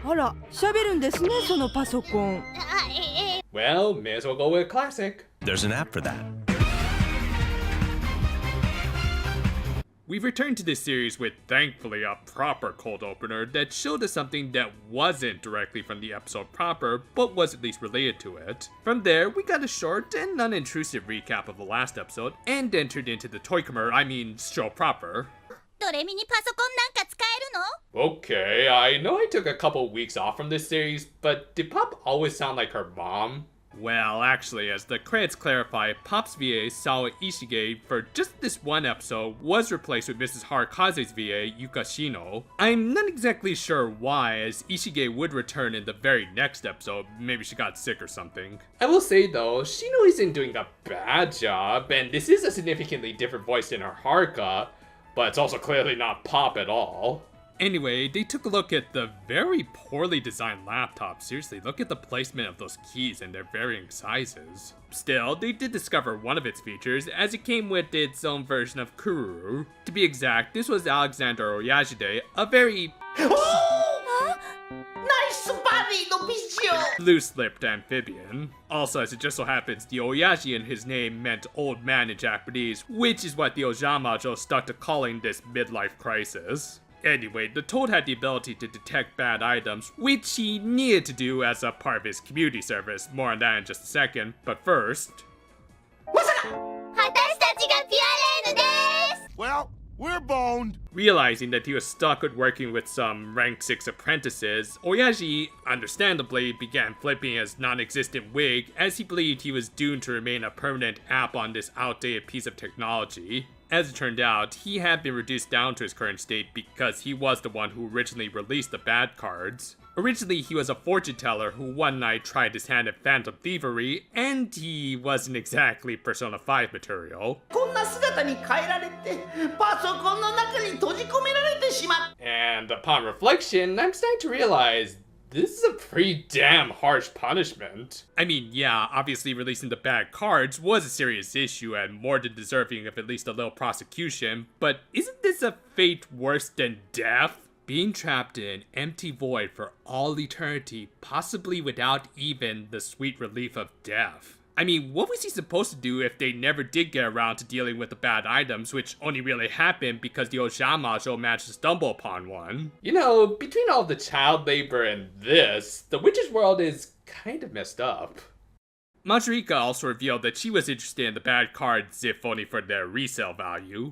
あら、喋るんですね、そのパソコン。Well, may as well go with classic. There's an app for that. We've returned to this series with, thankfully, a proper cold opener that showed us something that wasn't directly from the episode proper, but was at least related to it. From there, we got a short and unintrusive recap of the last episode, and entered into the show proper. ドレミにパソコンなんか使えるの? Okay, I know I took a couple weeks off from this series, but did Pop always sound like her mom? Well, actually, as the credits clarify, Pop's VA, Sawa Ishige, for just this one episode, was replaced with Mrs. Harakaze's VA, Yuka Shino. I'm not exactly sure why, as Ishige would return in the very next episode. Maybe she got sick or something. I will say though, Shino isn't doing a bad job, and this is a significantly different voice than her Haruka, but it's also clearly not Pop at all. Anyway, they took a look at the very poorly designed laptop. Seriously, look at the placement of those keys and their varying sizes. Still, they did discover one of its features, as it came with its own version of Kururu. To be exact, this was Alexander Oyajide, a very loose-lipped amphibian. Also, as it just so happens, the Oyaji in his name meant old man in Japanese, which is what the Ojamajo stuck to calling this midlife crisis. Anyway, the Toad had the ability to detect bad items, which he needed to do as a part of his community service. More on that in just a second, but first... Well, we're boned. Realizing that he was stuck with working with some rank 6 apprentices, Oyaji, understandably, began flipping his non-existent wig as he believed he was doomed to remain a permanent app on this outdated piece of technology. As it turned out, he had been reduced down to his current state because he was the one who originally released the bad cards. Originally, he was a fortune teller who one night tried his hand at phantom thievery, and he wasn't exactly Persona 5 material. And upon reflection, I'm starting to realize this is a pretty damn harsh punishment. I mean, yeah, obviously releasing the bad cards was a serious issue and more than deserving of at least a little prosecution, but isn't this a fate worse than death? Being trapped in an empty void for all eternity, possibly without even the sweet relief of death. I mean, what was he supposed to do if they never did get around to dealing with the bad items, which only really happened because the Ojamajo managed to stumble upon one? You know, between all the child labor and this, the witch's world is kind of messed up. Majorika also revealed that she was interested in the bad cards if only for their resale value.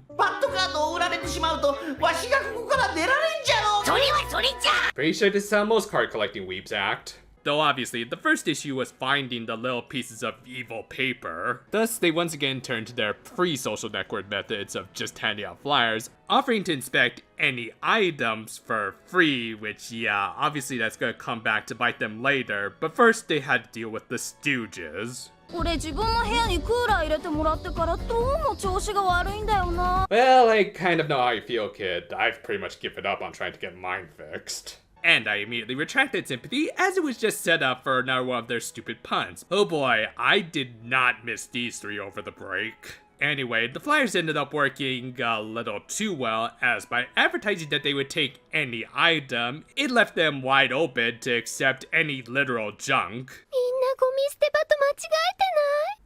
Pretty sure this is how most card collecting weebs act. Though obviously, the first issue was finding the little pieces of evil paper. Thus, they once again turned to their pre-social network methods of just handing out flyers, offering to inspect any items for free, which yeah, obviously that's gonna come back to bite them later, but first they had to deal with the stooges. Well, I kind of know how you feel, kid. I've pretty much given up on trying to get mine fixed. And I immediately retracted sympathy, as it was just set up for another one of their stupid puns. Oh boy, I did not miss these three over the break. Anyway, the flyers ended up working a little too well, as by advertising that they would take any item, it left them wide open to accept any literal junk.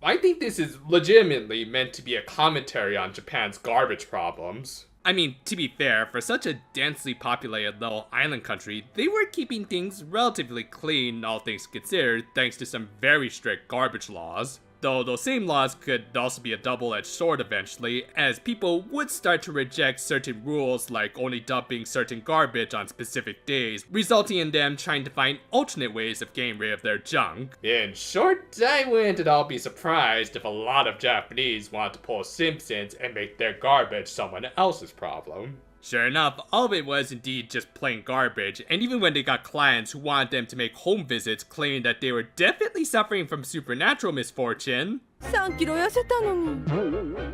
I think this is legitimately meant to be a commentary on Japan's garbage problems. I mean, to be fair, for such a densely populated little island country, they were keeping things relatively clean, all things considered, thanks to some very strict garbage laws. Though those same laws could also be a double-edged sword eventually, as people would start to reject certain rules like only dumping certain garbage on specific days, resulting in them trying to find alternate ways of getting rid of their junk. In short, I wouldn't at all be surprised if a lot of Japanese wanted to pull Simpsons and make their garbage someone else's problem. Sure enough, all of it was indeed just plain garbage, and even when they got clients who wanted them to make home visits claiming that they were definitely suffering from supernatural misfortune, 3キロ痩せたのに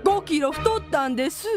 5キロ太ったんです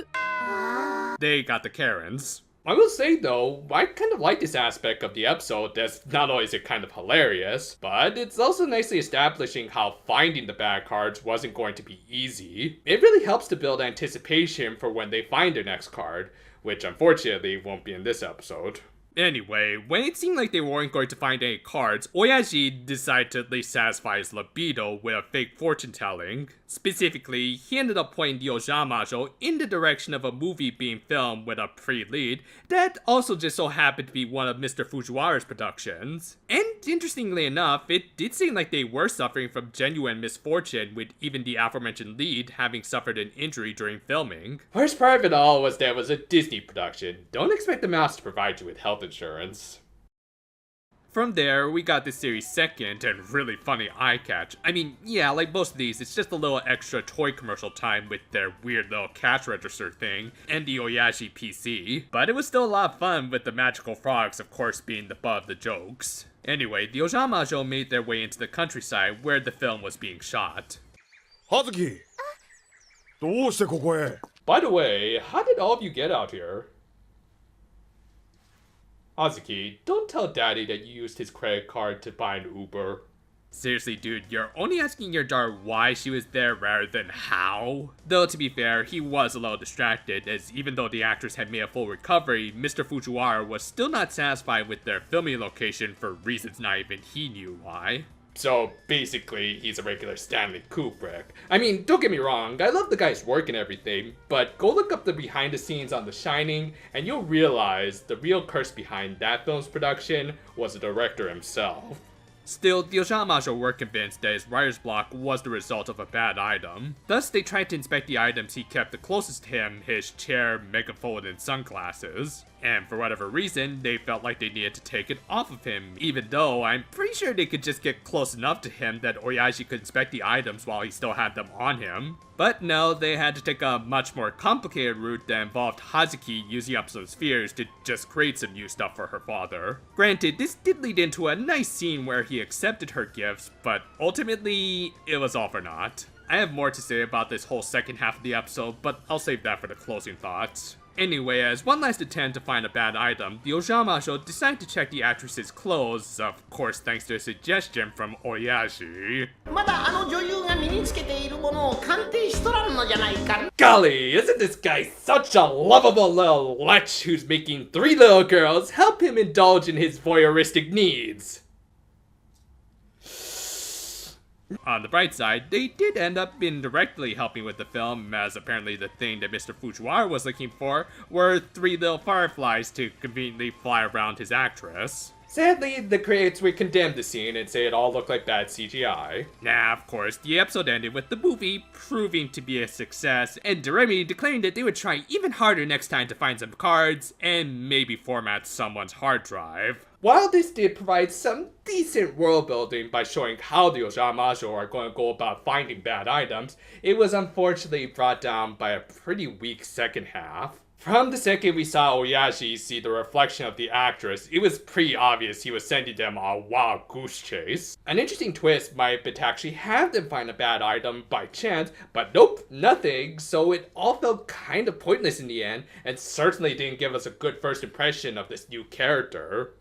they got the Karens. I will say though, I kind of like this aspect of the episode, as not only is it kind of hilarious, but it's also nicely establishing how finding the bad cards wasn't going to be easy. It really helps to build anticipation for when they find their next card, which unfortunately won't be in this episode. Anyway, when it seemed like they weren't going to find any cards, Oyashi decided to at least satisfy his libido with a fake fortune telling. Specifically, he ended up pointing the Ojamajo in the direction of a movie being filmed with a pre-lead that also just so happened to be one of Mr. Fujiwara's productions. And interestingly enough, it did seem like they were suffering from genuine misfortune, with even the aforementioned lead having suffered an injury during filming. Worst part of it all was that it was a Disney production. Don't expect the mouse to provide you with health insurance. From there, we got this series' second and really funny eye catch. I mean, yeah, like most of these, it's just a little extra toy commercial time with their weird little cash register thing and the Oyashi PC. But it was still a lot of fun, with the magical frogs of course being the butt of the jokes. Anyway, the Ojamajo made their way into the countryside where the film was being shot. Hazuki! どうしてここへ? By the way, how did all of you get out here? Hazuki, don't tell Daddy that you used his credit card to buy an Uber. Seriously, dude, you're only asking your daughter why she was there rather than how? Though, to be fair, he was a little distracted, as even though the actress had made a full recovery, Mr. Fujiwara was still not satisfied with their filming location for reasons not even he knew why. So basically, he's a regular Stanley Kubrick. I mean, don't get me wrong, I love the guy's work and everything, but go look up the behind the scenes on The Shining, and you'll realize the real curse behind that film's production was the director himself. Still, the Ojamajo were convinced that his writer's block was the result of a bad item. Thus, they tried to inspect the items he kept the closest to him, his chair, megaphone, and sunglasses. And for whatever reason, they felt like they needed to take it off of him, even though I'm pretty sure they could just get close enough to him that Oyashi could inspect the items while he still had them on him. But no, they had to take a much more complicated route that involved Hazuki using up some spheres to just create some new stuff for her father. Granted, this did lead into a nice scene where he accepted her gifts, but ultimately, it was all for naught. I have more to say about this whole second half of the episode, but I'll save that for the closing thoughts. Anyway, as one last attempt to find a bad item, the Ojamajo decided to check the actress's clothes, of course thanks to a suggestion from Oyashi. Golly, isn't this guy such a lovable little lech who's making 3 little girls help him indulge in his voyeuristic needs? On the bright side, they did end up indirectly helping with the film, as apparently the thing that Mr. Fujiwara was looking for were 3 little fireflies to conveniently fly around his actress. Sadly, the critics would condemn the scene and say it all looked like bad CGI. Nah, of course, the episode ended with the movie proving to be a success, and Doremi declaring that they would try even harder next time to find some cards, and maybe format someone's hard drive. While this did provide some decent world building by showing how the Ojamajo are going to go about finding bad items, it was unfortunately brought down by a pretty weak second half. From the second we saw Oyashi see the reflection of the actress, it was pretty obvious he was sending them on a wild goose chase. An interesting twist might be to actually have them find a bad item by chance, but nope, nothing, so it all felt kind of pointless in the end, and certainly didn't give us a good first impression of this new character.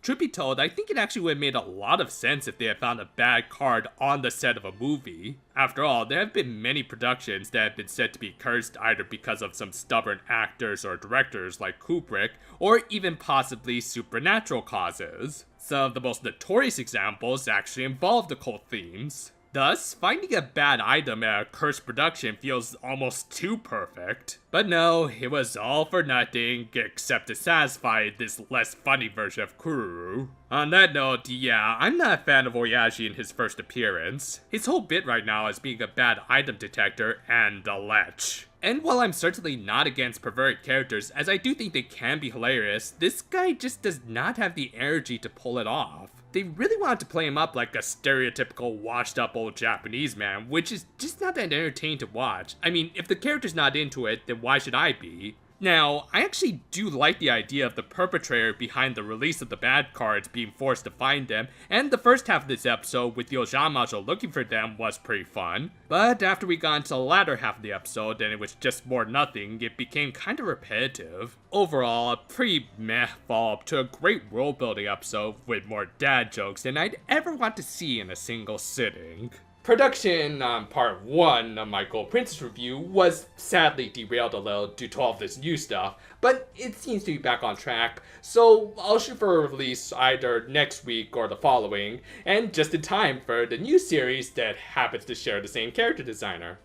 Truth be told, I think it actually would have made a lot of sense if they had found a bad card on the set of a movie. After all, there have been many productions that have been said to be cursed either because of some stubborn actors or directors like Kubrick, or even possibly supernatural causes. Some of the most notorious examples actually involved occult themes. Thus, finding a bad item at a cursed production feels almost too perfect. But no, it was all for nothing, except to satisfy this less funny version of Kuru. On that note, yeah, I'm not a fan of Oyashi in his first appearance. His whole bit right now is being a bad item detector and a lech. And while I'm certainly not against perverted characters, as I do think they can be hilarious, this guy just does not have the energy to pull it off. They really wanted to play him up like a stereotypical washed up old Japanese man, which is just not that entertaining to watch. I mean, if the character's not into it, then why should I be? Now, I actually do like the idea of the perpetrator behind the release of the bad cards being forced to find them, and the first half of this episode with the Ojamajo looking for them was pretty fun. But after we got into the latter half of the episode and it was just more nothing, it became kind of repetitive. Overall, a pretty meh follow-up to a great world-building episode with more dad jokes than I'd ever want to see in a single sitting. Production on part 1 of my Gold Princess review was sadly derailed a little due to all of this new stuff, but it seems to be back on track, so I'll shoot for a release either next week or the following, and just in time for the new series that happens to share the same character designer.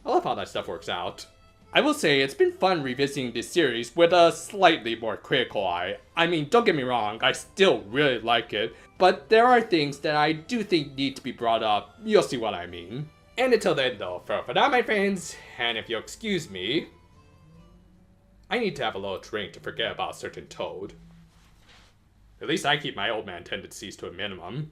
I love how that stuff works out. I will say it's been fun revisiting this series with a slightly more critical eye. I mean, don't get me wrong, I still really like it, but there are things that I do think need to be brought up. You'll see what I mean. And until then though, for now my friends, and if you'll excuse me, I need to have a little drink to forget about a certain toad. At least I keep my old man tendencies to a minimum.